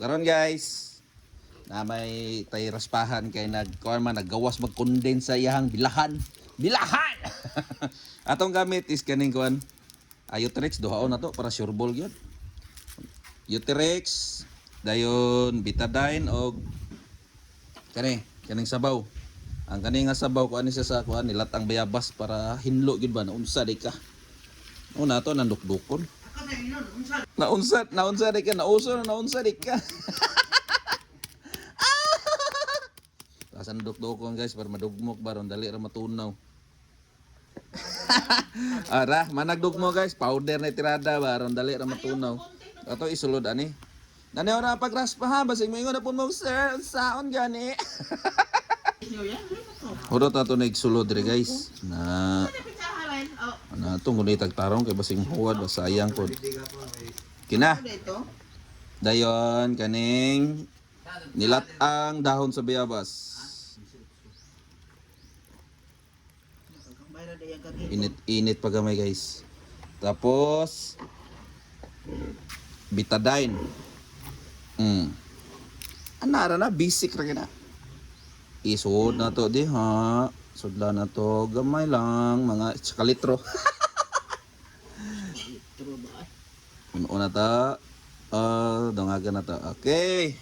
karon guys, na may tay raspahan kay nagkuan man naggawas mag-condense sa iyang bilahan. Bilahan. Atong gamit is kaning kuan. Uterex duhaon na to para sure ball gyud. Uterex dayon betadine og kaning sabaw. Ang kaning nga sabaw kuan siya sa kuan nilatang bayabas para hinlo gyud ba naunsa di ka. Una to nandukdukon. Naunsa di ka nauso naunsa di ka. Kasan dukdukon guys para madugmok baron dali ra matunaw. Ara managdugmo guys powder na tirada baron dali ra matunaw. Ato isulod ani. Nani ora pagraspa ha basig moingon na pud mo sir saon gani. Hurot ato na igsulod diri guys na itong ngunit tagtarong kay basing huwad sayang po kina dayon kaning nilatang dahon sa bayabas init pa gamay guys tapos betadine anara na basic ra gina isud na to di ha sudla na to gamay lang mga litro. Una ta dongagan na ta. Okay.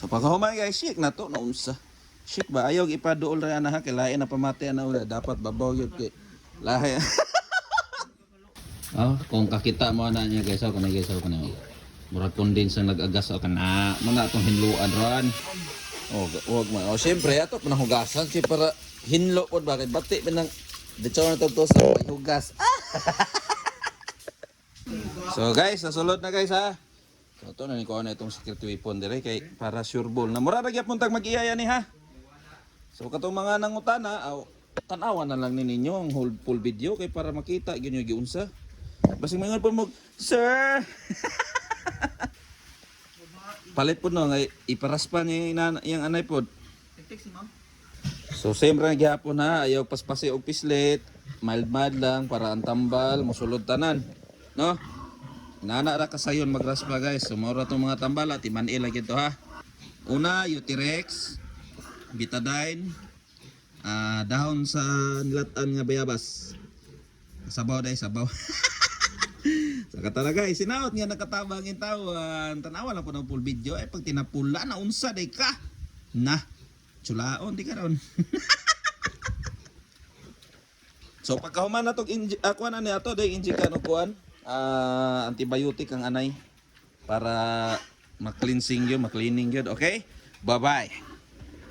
So pagkahuman guys, shake na to naunsa. Shake ba ayaw ipaduol ra ana ha kay lain na pamati ana ula dapat babaw gyud kay lahi. Kung kakita mo na niya guys, ako na guys ako na. Murag condense ang nag-agas ako na mga atong hinluan ron. Wag mo. Siyempre ato panahugasan kay para hinlo pod bakit bati pinang ditso na to sa may hugas. So guys, nasulod na guys ha. So to na ni ko na itong secret weapon dire kay para sure ball. Na mura ra gyud puntag mag-iyaya ni ha. So katong mga nangutana, tan-awan na lang ninyo ang whole full video kay para makita gyud yung giunsa. Basing mayon po mo, sir. Palit po no, iparaspa niya yung anay po. So siyempre nagyapon ha, ayaw paspasi o pislit. Mild lang para ang tambal, musulod tanan. No? Nana ra kasayon magraspa guys. So maura itong mga tambal at imanil lagi ito ha. Una, Uterex, betadine, dahon sa nilatan nga bayabas. Sabaw dahil, sabaw. Saka talaga isinaot nga nakatabang in tawan. Tanawa lang po ng full video pag tinapula na unsa day ka. Na chulaon di karon. So pagkahuman na tong kuan ani ato day injekan og kuan antibiotic ang anay para ma-cleansing gyud, ma-cleaning gyud. Okay? Bye-bye.